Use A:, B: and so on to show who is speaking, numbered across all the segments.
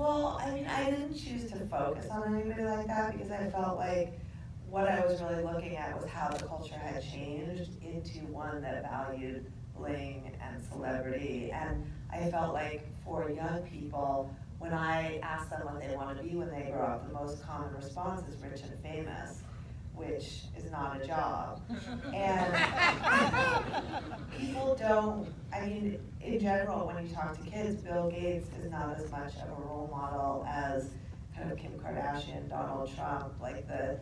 A: Well, I mean, I didn't choose to focus on anybody like that because I felt like what I was really looking at was how the culture had changed into one that valued bling and celebrity. And I felt like for young people, when I asked them what they want to be when they grow up, the most common response is rich and famous, which is not a job. And people don't, I mean, in general, when you talk to kids, Bill Gates is not as much of a role model as kind of Kim Kardashian, Donald Trump, like the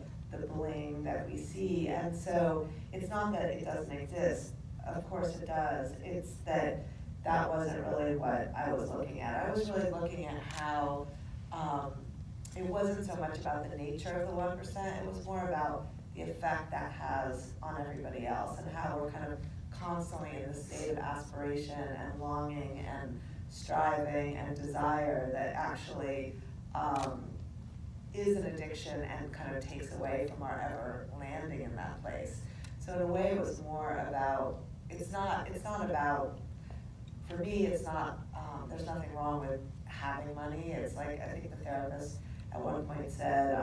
A: bling that we see. And so it's not that it doesn't exist. Of course it does. It's that that wasn't really what I was looking at. I was really looking at how it wasn't so much about the nature of the 1%, it was more about the effect that has on everybody else and how we're kind of constantly in this state of aspiration and longing and striving and desire that actually is an addiction and kind of takes away from our ever landing in that place. So in a way it was more about, it's not about, for me it's not, there's nothing wrong with having money. It's like, I think the therapist at one point said,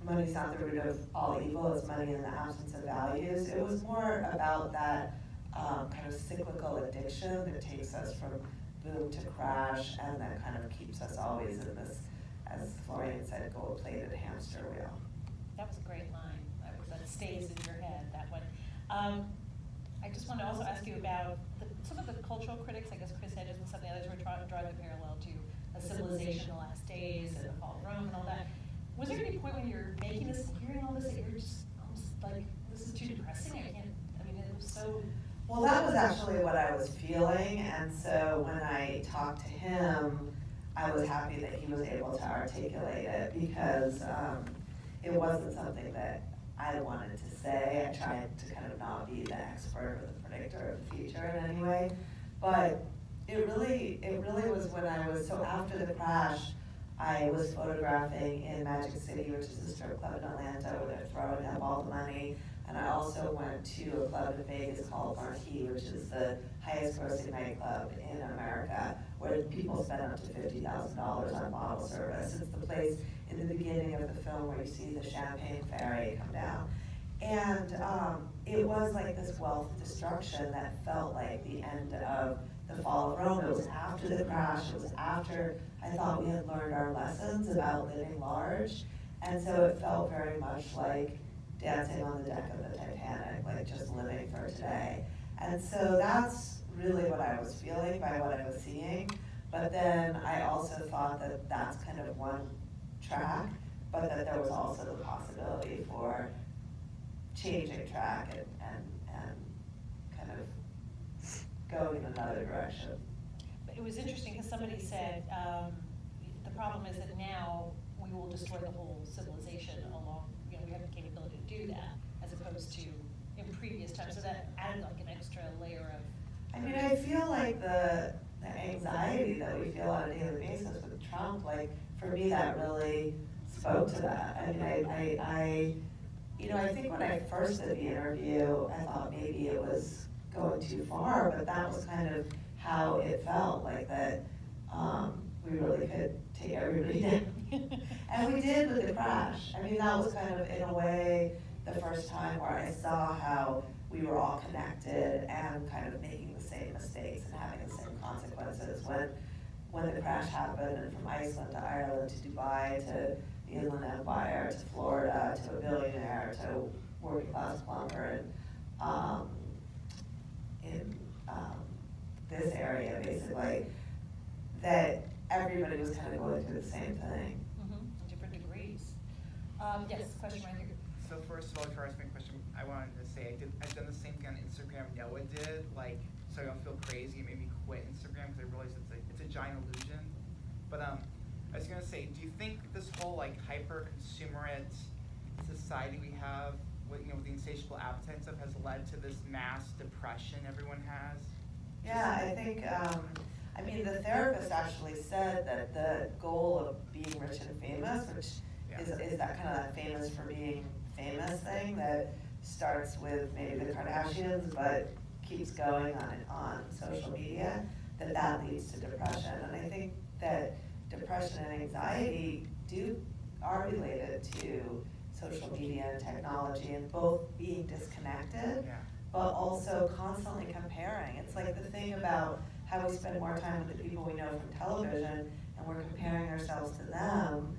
A: money's not the root of all evil, it's money in the absence of values. It was more about that kind of cyclical addiction that takes us from boom to crash and that kind of keeps us always in this, as Florian said, gold-plated hamster wheel.
B: That was a great line. That stays in your head, that one. I just want to also ask you about some of the cultural critics. I guess Chris Hedges and some of the others were drawing a parallel to A Civilization, The Last Days, and The Fall of Rome and all that. Was there any point when you're making this, hearing all this, that you're just almost like, this is too depressing, I mean, it was so...
A: Well, that was actually what I was feeling, and so when I talked to him, I was happy that he was able to articulate it because it wasn't something that I wanted to say. I tried to kind of not be the expert or the predictor of the future in any way, but it really was when I was, so after the crash, I was photographing in Magic City, which is a strip club in Atlanta where they're throwing up all the money. And I also went to a club in Vegas called Marquee, which is the highest grossing nightclub in America, where people spend up to $50,000 on bottle service. It's the place in the beginning of the film where you see the Champagne Ferry come down. And it was like this wealth destruction that felt like the end of the fall of Rome. It was after the crash, it was after I thought we had learned our lessons about living large. And so it felt very much like dancing on the deck of the Titanic, like just living for today. And so that's really what I was feeling by what I was seeing. But then I also thought that that's kind of one track, but that there was also the possibility for changing track and kind of going in another direction.
B: But it was interesting because somebody said the problem is that now we will destroy the whole civilization along, we have the capability to do that, as opposed to in previous times. So that added like an extra layer of...
A: I mean, I feel like the anxiety that we feel on a daily basis with Trump, like, for me, that really spoke to that. I mean, I think when I first did the interview, I thought maybe it was going too far, but that was kind of how it felt, like that we really could take everybody down. And we did with the crash. I mean, that was kind of, in a way, the first time where I saw how we were all connected and kind of making the same mistakes and having the same consequences. When the crash happened, and from Iceland to Ireland to Dubai to the Inland Empire to Florida to a billionaire to working class plumber in this area, basically, that everybody was kind of going through the same thing.
B: In different degrees. Yes, question right here.
C: So first of all, to ask me a question, I wanted to say I've done the same thing on Instagram Noah did, like, so I don't feel crazy. It made me quit Instagram because I realized it's a giant illusion. But I was gonna say, do you think this whole like hyper-consumerate society we have, with the insatiable appetite stuff, has led to this mass depression everyone has?
A: Yeah, I think, I mean, the therapist actually said that the goal of being rich and famous, which is that kind of famous for being famous thing that starts with maybe the Kardashians, but keeps going on social media, that leads to depression. And I think that depression and anxiety are related to social media and technology, and both being disconnected, but also constantly comparing. It's like the thing about how we spend more time with the people we know from television, and we're comparing ourselves to them,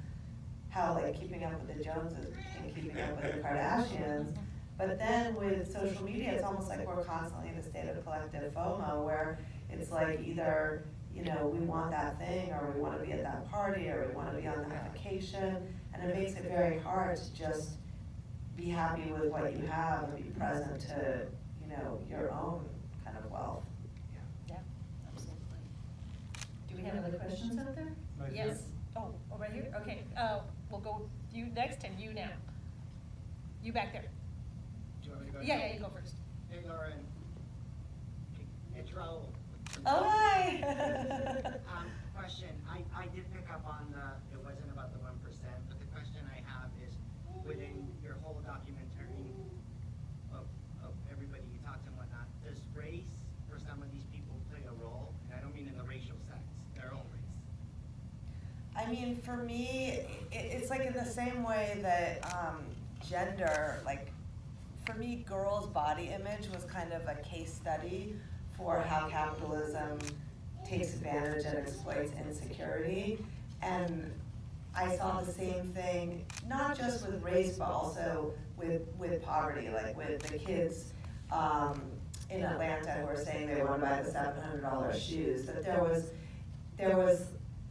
A: how like keeping up with the Joneses and keeping up with the Kardashians. But then with social media, it's almost like we're constantly in a state of collective FOMO, where it's like either, you know, we want that thing, or we want to be at that party, or we want to be on that vacation, and it makes it very hard to just be happy with what you have and be present to, you know, your own kind of wealth.
B: Yeah, absolutely. Do we have other questions out there?
D: Right
B: Yes.
D: here.
B: Oh, right here? Okay, we'll go you next and you now. You back there.
D: Do you want me to go?
B: Yeah, you go first.
D: Hey, Lauren. Hey, Raul.
A: Oh, hi!
D: Question. I did pick up on it wasn't about the 1%, but the question I have is, within your whole documentary of everybody you talked to and whatnot, does race for some of these people play a role? And I don't mean in the racial sense, their own race.
A: I mean, for me, it's like in the same way that gender, like, for me, girls' body image was kind of a case study for how capitalism takes advantage and exploits insecurity. And I saw the same thing, not just with race, but also with poverty, like with the kids in Atlanta who were saying they want to buy the $700 shoes, that there was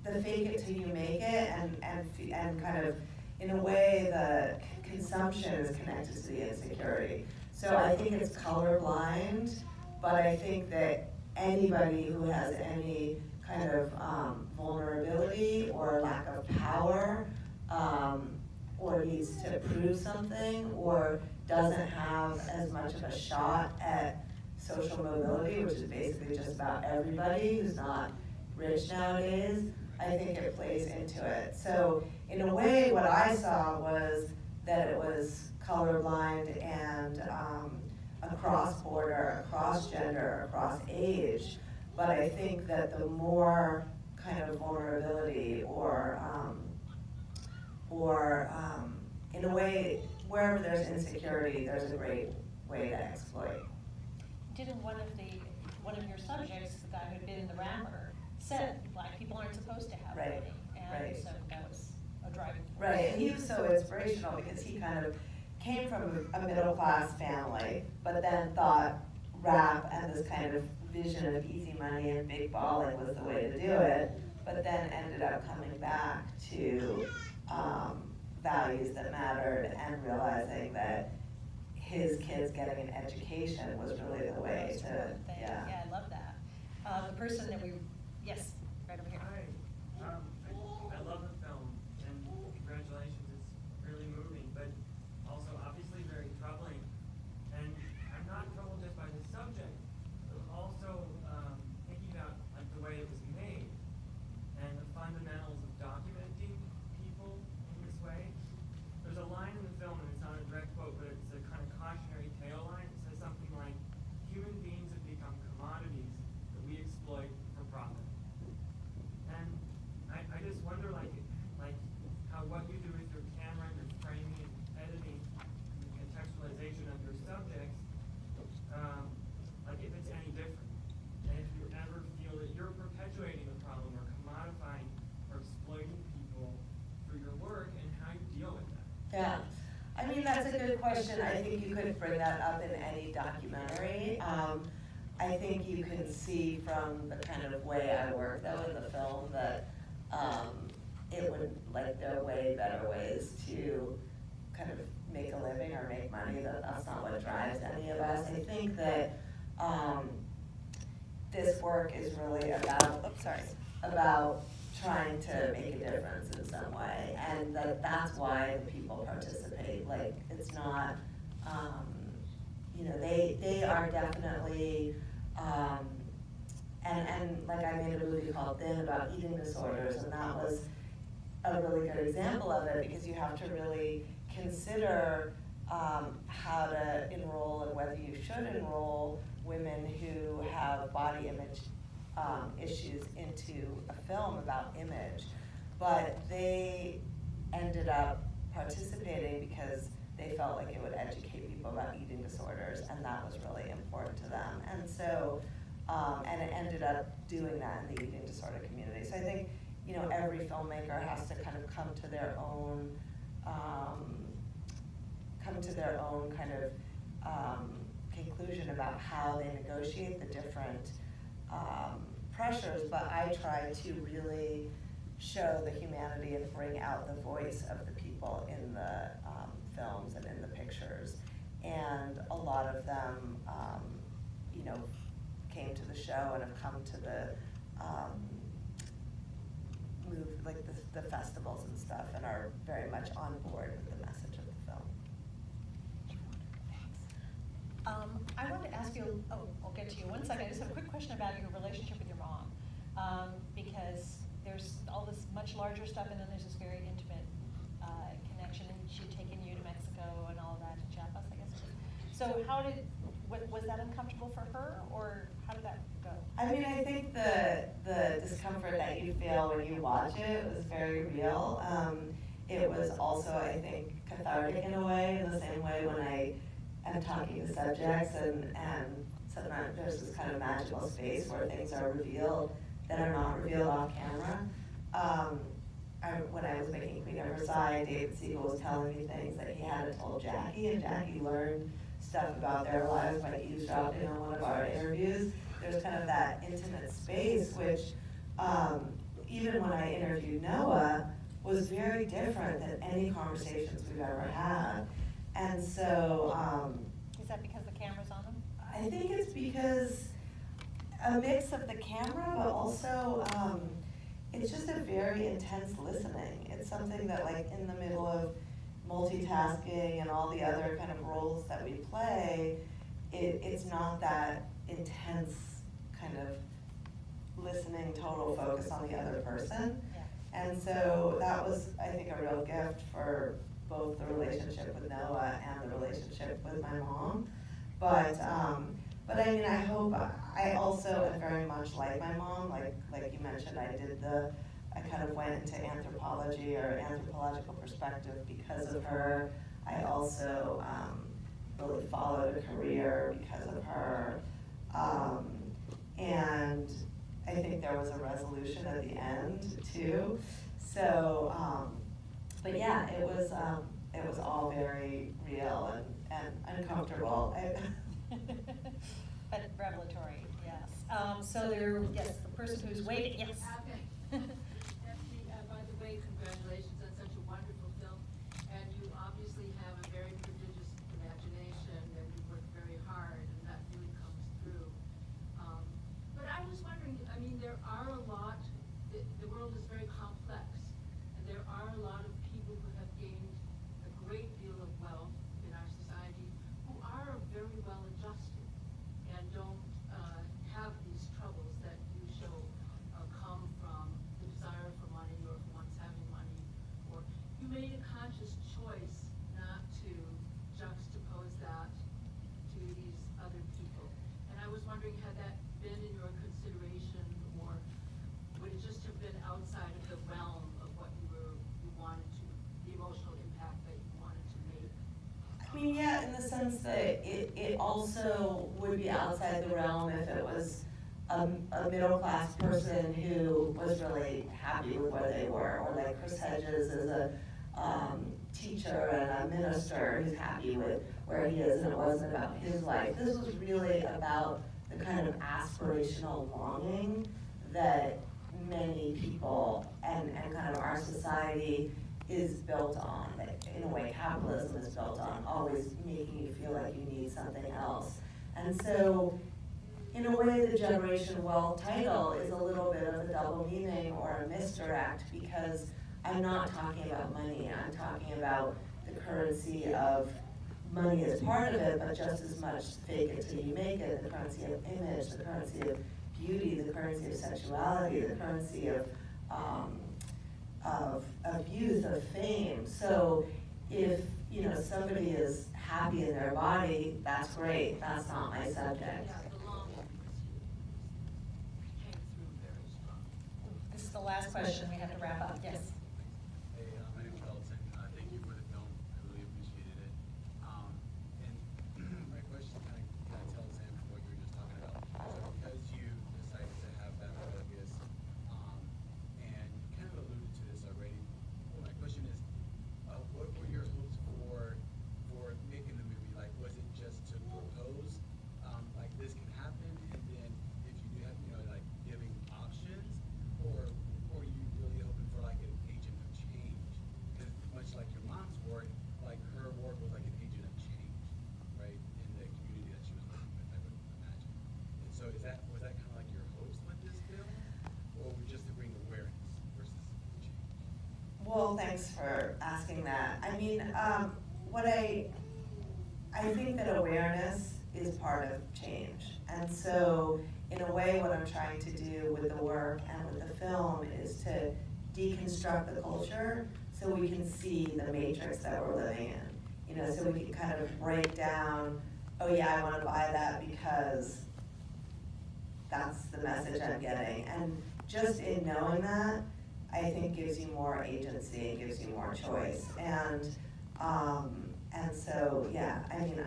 A: the fake it till you make it, and kind of, in a way, the consumption is connected to the insecurity. So I think it's colorblind, but I think that anybody who has any kind of vulnerability or lack of power, or needs to prove something, or doesn't have as much of a shot at social mobility, which is basically just about everybody who's not rich nowadays, I think it plays into it. So in a way, what I saw was that it was colorblind and across border, across gender, across age. But I think that the more kind of vulnerability or in a way, wherever there's insecurity, there's a great way to exploit.
B: Didn't one of your subjects, the guy who'd been in the rapper, said black people aren't supposed to have money, and so that was a driving force.
A: Right, and he was so inspirational because he kind of came from a middle-class family, but then thought rap and this kind of vision of easy money and big balling was the way to do it, but then ended up coming back to values that mattered and realizing that his kids getting an education was really the way to,
B: Yeah, I love that. The person that yes, right over here.
E: Hi, I love the film, and congratulations, it's really moving, but also obviously very troubling. And I'm not troubled just by the subject, but also thinking about like the way it was made and the fundamentals of documenting people in this way. There's a line in the film, and it's not a direct quote, but it's a kind of cautionary tale line. It says something like, "Human beings have become commodities that we exploit for profit." And I just wonder, like how what you do with your camera and your framing and editing and contextualization of your subjects, like if it's any different, and if you ever feel that you're perpetuating the problem or commodifying or exploiting people through your work, and how you deal with that.
A: Yeah, I mean, that's a good question. I think you could bring that up in any documentary. I think you can see from the kind of way I work, though, in the film that it would, like, there are way better ways to kind of make a living or make money. That's not what drives any of us. I think that this work is really about trying to make a difference in some way, and that's why the people participate. Like, it's not, you know, they are definitely, and like I made a movie called Thin about eating disorders, and that was a really good example of it, because you have to really consider how to enroll and whether you should enroll women who have body image issues into a film about image, but they ended up participating because they felt like it would educate people about eating disorders, and that was really important to them. And so, and it ended up doing that in the eating disorder community. So I think, you know, every filmmaker has to kind of come to their own kind of conclusion about how they negotiate the different pressures, but I try to really show the humanity and bring out the voice of the people in the films and in the pictures. And a lot of them, you know, came to the show and have come to the like the festivals and stuff, and are very much on board with the message of the film.
B: I wanted to ask you, I'll get to you in 1 second. I just have a quick question about your relationship with your mom, because there's all this much larger stuff, and then there's this very intimate connection, and she'd taken you to Mexico and all of that, to Chiapas, I guess. So how was that uncomfortable for her, or how did that go?
A: I mean, I think the discomfort that you feel when you watch it was very real. It was also, I think, cathartic in a way, in the same way when I am talking to subjects, and sometimes there's this kind of magical space where things are revealed that are not revealed off camera. When I was making Queen of Versailles, David Siegel was telling me things that he hadn't told Jackie, and Jackie learned stuff about their lives by eavesdropping on one of our interviews. There's kind of that intimate space, which even when I interviewed Noah, was very different than any conversations we've ever had. And so,
B: is that because the camera's on them?
A: I think it's because a mix of the camera, but also it's just a very intense listening. It's something that, like, in the middle of multitasking and all the other kind of roles that we play, it's not that intense kind of listening, total focus on the other person.
B: Yeah.
A: And so that was, I think, a real gift for both the relationship with Noah and the relationship with my mom. But I mean, I also am very much like my mom. Like you mentioned, I kind of went into anthropology or anthropological perspective because of her. I also really followed a career because of her. And I think there was a resolution at the end too. So, but yeah, it was all very real and uncomfortable.
B: But revelatory, yes. So yes, the person who's waiting, yes.
F: Okay. By the way, congratulations on such a wonderful film. And you obviously have a very prodigious imagination, and you work very hard, and that really comes through. But I was wondering, I mean, there are a lot, the world is very complex, and there are a lot of people who have gained a great deal of wealth in our society who are very well adjusted and don't have these troubles that you show come from the desire for money or from one's having money. Or you made a conscious choice not to juxtapose that to these other people. And I was wondering, had that been in your consideration, or would it just have been outside of the realm of what you wanted to, the emotional impact that you wanted to make?
A: I mean, yeah, in the sense that it also would be outside the realm if it was a middle-class person who was really happy with where they were, or like Chris Hedges is a teacher and a minister who's happy with where he is, and it wasn't about his life. This was really about the kind of aspirational longing that many people and kind of our society is built on. Like, in a way, capitalism is built on always making you feel like you need something else. And so, in a way, the Generation Wealth title is a little bit of a double meaning or a misdirect, because I'm not talking about money. I'm talking about the currency of money as part of it, but just as much fake it till you make it, the currency of image, the currency of beauty, the currency of sexuality, the currency of youth, of fame. So if somebody is happy in their body, that's great. That's not my subject.
F: Yeah, the longing came
B: the last question. We have to wrap up. Yes.
G: Hey, my name's Dalton. Thank you for the film. I really appreciated it. And my question kind of tells him what you were just talking about. So because you decided to have that focus, and you kind of alluded to this already, well, my question is, what were your hopes for making the movie? Like, was it just to propose, like this can happen, and then if you do have, like giving options, or are you really hoping for like an agent of change? Because much like your mom's work, like her work was like an agent of change, right, in the community that she was working with, I would imagine. And so was that kind of like your hopes with this film, or just to bring awareness versus change?
A: Well, thanks for asking that. I mean, I think that awareness is part of change. And so, in a way, what I'm trying to do with the work and with the film is to deconstruct the culture so we can see the matrix that we're living in. So we can kind of break down, oh yeah, I want to buy that because that's the message I'm getting. And just in knowing that, I think gives you more agency and gives you more choice. And so, yeah, I mean,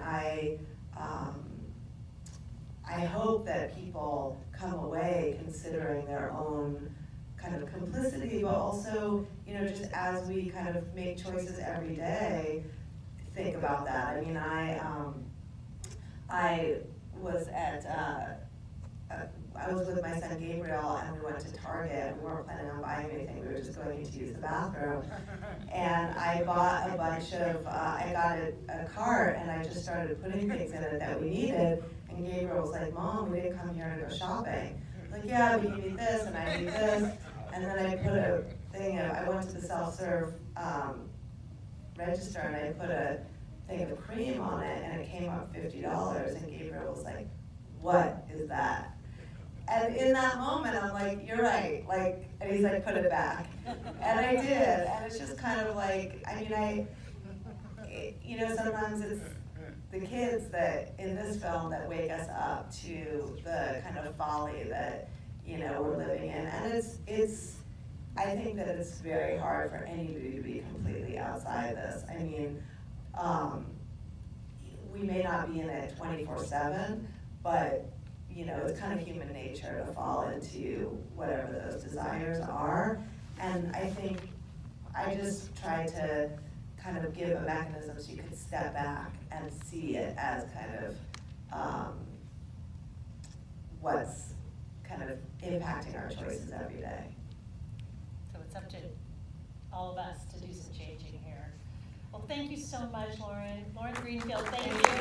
A: I hope that people come away considering their own kind of complicity, but also, just as we kind of make choices every day, think about that. I mean, I was I was with my son Gabriel, and we went to Target. We weren't planning on buying anything. We were just going in to use the bathroom. And I bought a bunch of, I got a cart, and I just started putting things in it that we needed. And Gabriel was like, Mom, we didn't come here to go shopping. I was like, yeah, but you need this, and I need this. And then I put a thing of, I went to the self-serve register, and I put a thing of cream on it, and it came up $50. And Gabriel was like, what is that? And in that moment, I'm like, you're right. Like, and he's like, put it back. And I did. And it's just kind of like, I mean, sometimes it's the kids that in this film that wake us up to the kind of folly that, we're living in. And I think that it's very hard for anybody to be completely outside this. I mean, we may not be in it 24/7, but it's kind of human nature to fall into whatever those desires are. And I think I just try to kind of give a mechanism so you can step back and see it as kind of what's kind of impacting our choices every day.
B: So it's up to all of us to do some changing here. Well, thank you so much, Lauren. Lauren Greenfield, thank you.